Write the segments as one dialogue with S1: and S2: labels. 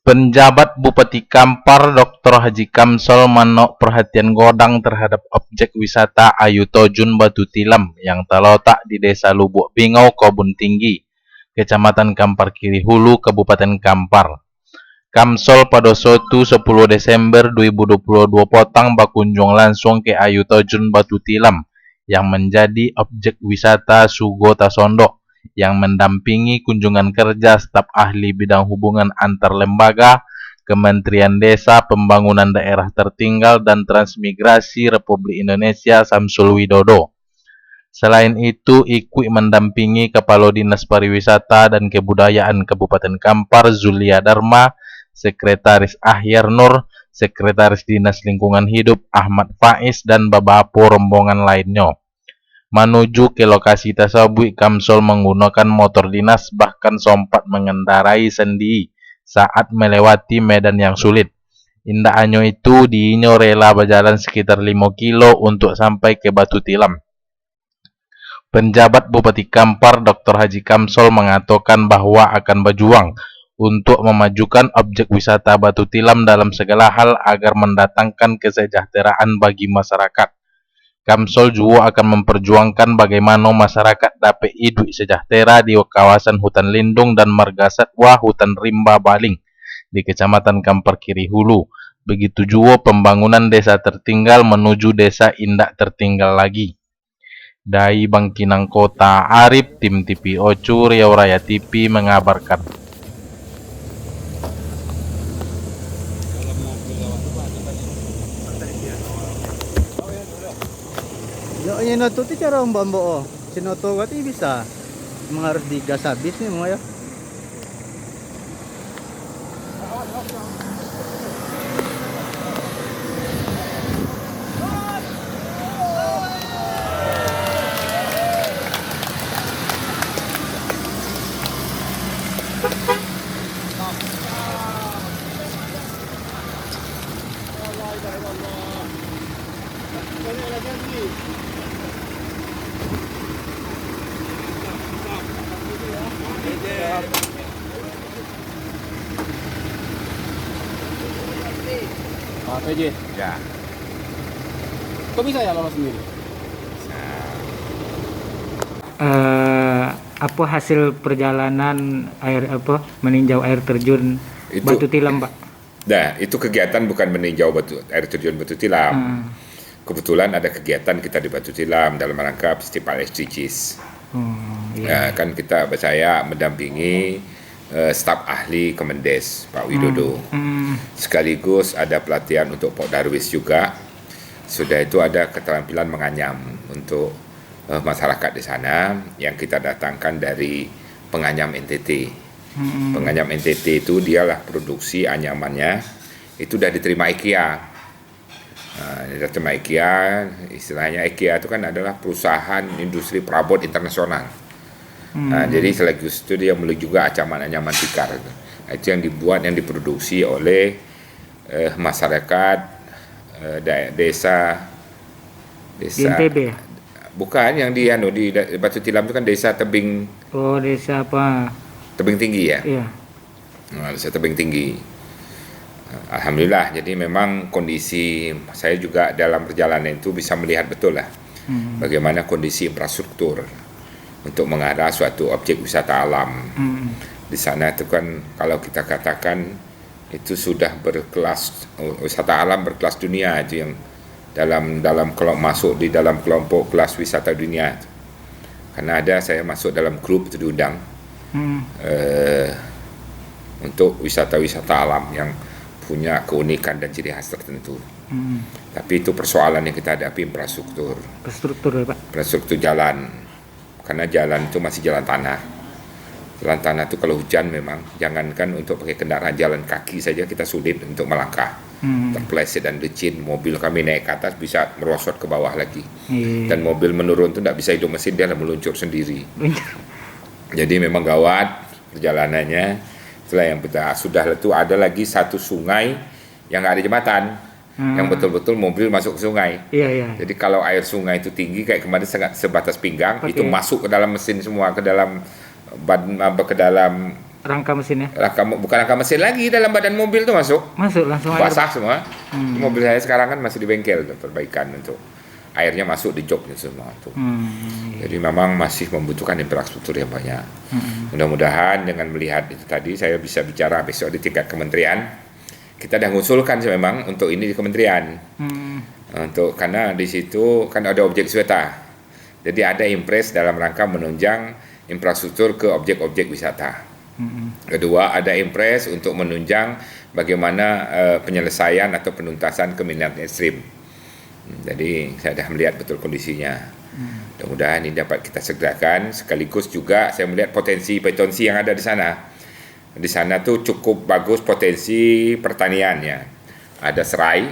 S1: Penjabat Bupati Kampar Dr. Haji Kamsol manok perhatian godang terhadap objek wisata Ayu Tojun Batu Tilam yang terletak di Desa Lubuk Bingau, Kobun Tinggi, Kecamatan Kampar Kiri Hulu, Kabupaten Kampar. Kamsol pada suatu 10 Desember 2022 potang berkunjung langsung ke Ayu Tojun Batu Tilam yang menjadi objek wisata Sugo Tasondok yang mendampingi kunjungan kerja staf ahli bidang hubungan antar lembaga, Kementerian Desa, Pembangunan Daerah Tertinggal dan Transmigrasi Republik Indonesia Samsul Widodo. Selain itu, ikut mendampingi Kepala Dinas Pariwisata dan Kebudayaan Kabupaten Kampar Zulia Dharma, Sekretaris Ahyar Nur, Sekretaris Dinas Lingkungan Hidup Ahmad Faiz dan beberapa rombongan lainnya. Menuju ke lokasi tersebut, Kamsol menggunakan motor dinas bahkan sempat mengendarai sendi saat melewati medan yang sulit. Indah hanya itu, Dinyo rela berjalan sekitar 5 kilo untuk sampai ke Batu Tilam. Penjabat Bupati Kampar Dr. Haji Kamsol mengatakan bahwa akan berjuang untuk memajukan objek wisata Batu Tilam dalam segala hal agar mendatangkan kesejahteraan bagi masyarakat. Kamsol juga akan memperjuangkan bagaimana masyarakat dapat hidup sejahtera di kawasan hutan lindung dan marga satwa hutan rimba Baling di Kecamatan Kampar Kiri Hulu. Begitu juga pembangunan desa tertinggal menuju desa indak tertinggal lagi. Dari Bangkinang Kota, Arif, Tim TV Ocu, Riau Raya TV mengabarkan.
S2: Yo, yun to ti cara ang bambo oh. Sinoto ka ti bisa. Mga harus digas habis ni mga yo.
S3: PJ.
S4: Ya.
S3: Kok bisa ya lolos sendiri?
S5: Apa hasil perjalanan meninjau air terjun
S4: Itu-
S5: Batu Tilam, Pak?
S4: Nah, itu kegiatan bukan meninjau air terjun Batu Tilam. Kebetulan ada kegiatan kita di Batu Tilam dalam rangka festival SDGs.
S5: Iya.
S4: Kan saya mendampingi staf ahli Kemendes Pak Widodo. Sekaligus ada pelatihan untuk Pak Darwis juga. Sudah itu ada keterampilan menganyam untuk masyarakat di sana yang kita datangkan dari penganyam NTT. Penganyam NTT itu dialah produksi anyamannya itu sudah diterima IKEA. Diterima IKEA, istilahnya IKEA itu kan adalah perusahaan industri perabot internasional. Jadi sekaligus itu dia beli juga anyaman-anyaman tikar. Itu yang dibuat, yang diproduksi oleh masyarakat desa
S5: Di NTB ya?
S4: bukan yang di Batu Tilam itu kan desa tebing
S5: Oh, desa apa?
S4: tebing tinggi ya.
S5: Iya.
S4: Desa tebing tinggi. Alhamdulillah, jadi memang kondisi saya juga dalam perjalanan itu bisa melihat betul lah bagaimana kondisi infrastruktur untuk mengarah suatu objek wisata alam. Di sana itu kan kalau kita katakan itu sudah berkelas wisata alam berkelas dunia, itu yang dalam kalau masuk di dalam kelompok kelas wisata dunia. Karena saya masuk dalam grup itu diundang untuk wisata-wisata alam yang punya keunikan dan ciri khas tertentu. Tapi itu persoalan yang kita hadapi infrastruktur.
S5: Struktur ya, Pak?
S4: Infrastruktur jalan. Karena jalan itu masih jalan tanah. Jalan tanah itu kalau hujan memang jangankan untuk pakai kendaraan jalan kaki saja kita sulit untuk melangkah. Terpeleset dan licin, mobil kami naik ke atas bisa merosot ke bawah lagi. Dan mobil menurun itu tidak bisa hidup mesin, dia meluncur sendiri. Jadi memang gawat perjalanannya. Setelah yang sudah itu ada lagi satu sungai yang nggak ada jembatan. Yang betul-betul mobil masuk ke sungai.
S5: Iya.
S4: Jadi kalau air sungai itu tinggi kayak kemarin sangat sebatas pinggang, itu masuk ke dalam mesin semua, ke dalam
S5: rangka mesinnya.
S4: Bukan rangka mesin lagi, dalam badan mobil tuh masuk.
S5: Masuk langsung air.
S4: Basah semua. Mobil saya sekarang kan masih di bengkel tuh, perbaikan untuk airnya masuk di joknya semua tuh. Jadi memang masih membutuhkan infrastruktur yang banyak. Mudah-mudahan dengan melihat itu tadi saya bisa bicara besok di tingkat kementerian. Kita dah ngusulkan memang untuk ini di kementerian. Karena di situ kan ada objek wisata. Jadi ada impres dalam rangka menunjang infrastruktur ke objek-objek wisata. Kedua, ada impres untuk menunjang bagaimana penyelesaian atau penuntasan keminat ekstrim. Jadi saya dah melihat betul kondisinya. Mudah-mudahan ini dapat kita segerakan. Sekaligus juga saya melihat potensi yang ada di sana. Di sana tuh cukup bagus potensi pertaniannya. Ada serai,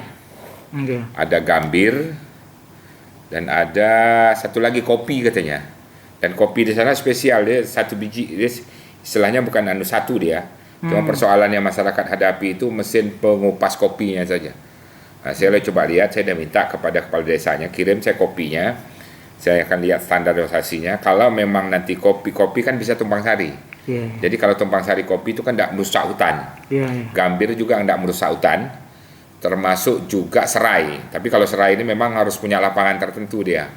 S4: ada gambir, dan ada satu lagi kopi katanya. Dan kopi di sana spesial, dia satu biji, dia istilahnya bukan satu dia. Cuma persoalan yang masyarakat hadapi itu mesin pengupas kopinya saja. Nah, saya coba lihat, saya dah minta kepada kepala desanya kirim saya kopinya. Saya akan lihat standarisasinya. Kalau memang nanti kopi kan bisa tumpang sari. Jadi kalau tumpang sari kopi itu kan tidak merusak hutan. Gambir juga tidak merusak hutan. Termasuk juga serai. Tapi kalau serai ini memang harus punya lapangan tertentu dia.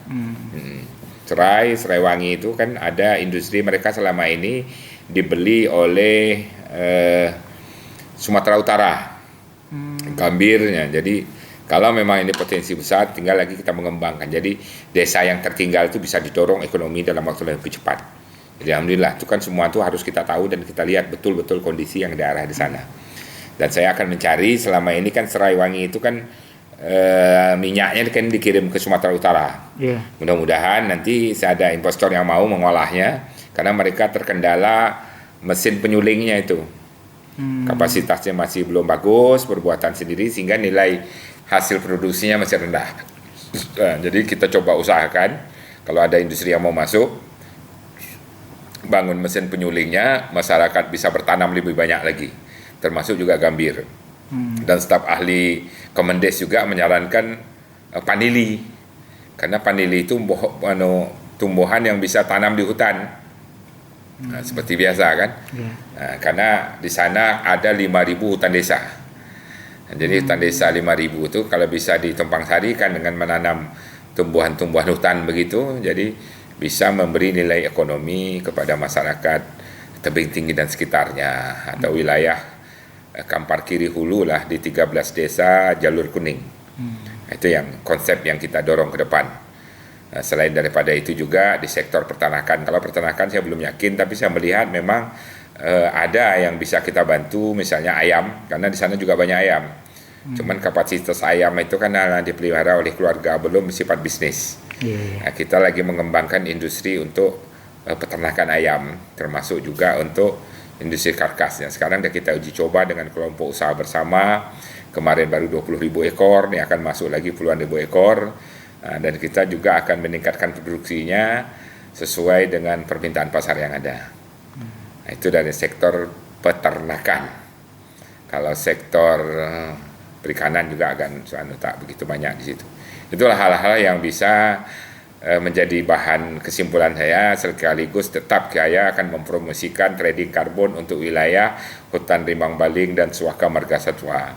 S4: Serai wangi itu kan ada industri mereka selama ini dibeli oleh Sumatera Utara. Gambirnya. Jadi kalau memang ini potensi besar, tinggal lagi kita mengembangkan. Jadi desa yang tertinggal itu bisa didorong ekonomi dalam waktu yang lebih cepat. Jadi alhamdulillah itu kan semua itu harus kita tahu dan kita lihat betul-betul kondisi yang daerah di sana. Dan saya akan mencari, selama ini kan serai wangi itu kan minyaknya kan dikirim ke Sumatera Utara. Mudah-mudahan nanti ada investor yang mau mengolahnya, karena mereka terkendala mesin penyulingnya itu. Kapasitasnya masih belum bagus, perbuatan sendiri, sehingga nilai hasil produksinya masih rendah. Nah, jadi kita coba usahakan, kalau ada industri yang mau masuk, bangun mesin penyulingnya, masyarakat bisa bertanam lebih banyak lagi, termasuk juga gambir. Dan staf ahli Kemendes juga menyarankan panili, karena panili itu tumbuhan yang bisa tanam di hutan. Nah, seperti biasa kan. Nah, karena di sana ada 5.000 hutan desa. Nah, jadi hutan desa 5.000 itu kalau bisa ditumpang sarikan dengan menanam tumbuhan-tumbuhan hutan begitu, jadi bisa memberi nilai ekonomi kepada masyarakat Tebing Tinggi dan sekitarnya, atau wilayah Kampar Kiri Hulu lah di 13 desa jalur kuning. Itu yang konsep yang kita dorong ke depan. Selain daripada itu juga di sektor peternakan. Kalau peternakan saya belum yakin, tapi saya melihat memang ada yang bisa kita bantu, misalnya ayam, karena di sana juga banyak ayam. Cuman kapasitas ayam itu kan dipelihara oleh keluarga, belum sifat bisnis. Nah, kita lagi mengembangkan industri untuk peternakan ayam, termasuk juga untuk industri karkasnya. Sekarang kita uji coba dengan kelompok usaha bersama. Kemarin baru 20.000 ekor, ini akan masuk lagi puluhan ribu ekor. Dan kita juga akan meningkatkan produksinya sesuai dengan permintaan pasar yang ada. Nah, itu dari sektor peternakan. Kalau sektor perikanan juga akan tak begitu banyak di situ. Itulah hal-hal yang bisa menjadi bahan kesimpulan saya, sekaligus tetap saya akan mempromosikan trading karbon untuk wilayah hutan Rimbang Baling dan Suaka Marga Satwa,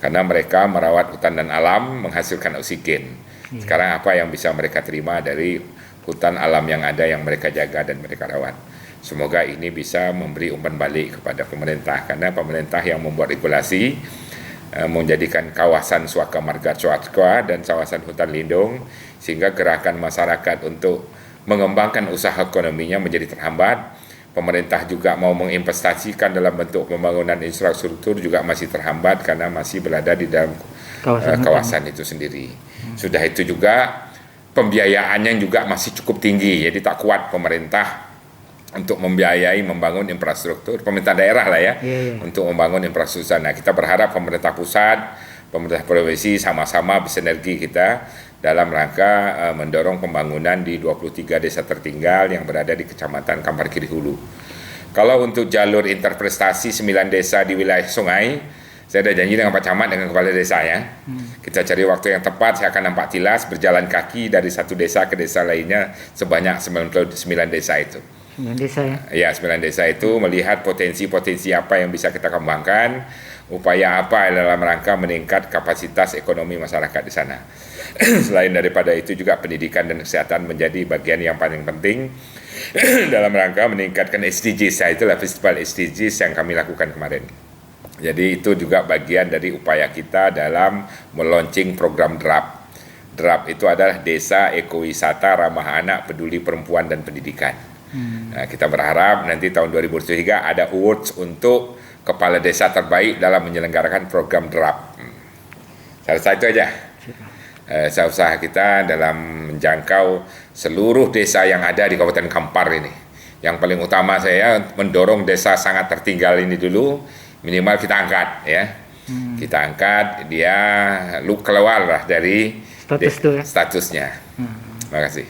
S4: karena mereka merawat hutan dan alam, menghasilkan oksigen. Sekarang apa yang bisa mereka terima dari hutan alam yang ada, yang mereka jaga dan mereka rawat. Semoga ini bisa memberi umpan balik kepada pemerintah, karena pemerintah yang membuat regulasi menjadikan kawasan Suaka Marga Satwa dan kawasan hutan lindung, sehingga gerakan masyarakat untuk mengembangkan usaha ekonominya menjadi terhambat. Pemerintah juga mau menginvestasikan dalam bentuk pembangunan infrastruktur juga masih terhambat karena masih berada di dalam kawasan itu sendiri. Sudah itu juga pembiayaannya juga masih cukup tinggi, jadi tak kuat pemerintah untuk membiayai membangun infrastruktur, pemerintah daerah lah ya, untuk membangun infrastruktur. Nah, kita berharap pemerintah pusat, pemerintah provinsi sama-sama bersinergi kita dalam rangka mendorong pembangunan di 23 desa tertinggal yang berada di Kecamatan Kampar Kiri Hulu. Kalau untuk jalur interprestasi 9 desa di wilayah sungai, saya ada janji dengan Pak Camat, dengan kepala desa ya. Kita cari waktu yang tepat, saya akan nampak tilas berjalan kaki dari satu desa ke desa lainnya sebanyak 99 desa itu.
S5: 9 desa ya.
S4: Ya, 9 desa itu melihat potensi-potensi apa yang bisa kita kembangkan, upaya apa dalam rangka meningkat kapasitas ekonomi masyarakat di sana. Selain daripada itu juga pendidikan dan kesehatan menjadi bagian yang paling penting dalam rangka meningkatkan SDGs. Nah, itulah festival SDGs yang kami lakukan kemarin. Jadi itu juga bagian dari upaya kita dalam meluncing program DRAP. DRAP itu adalah Desa Ekowisata Ramah Anak, Peduli Perempuan dan Pendidikan. Nah, kita berharap nanti tahun 2023 ada awards untuk kepala desa terbaik dalam menyelenggarakan program DRAP. Salah satu aja. Usaha kita dalam menjangkau seluruh desa yang ada di Kabupaten Kampar ini. Yang paling utama saya mendorong desa sangat tertinggal ini dulu, minimal kita angkat ya. Kita angkat dia keluar lah dari
S5: Status itu ya.
S4: statusnya. Terima kasih.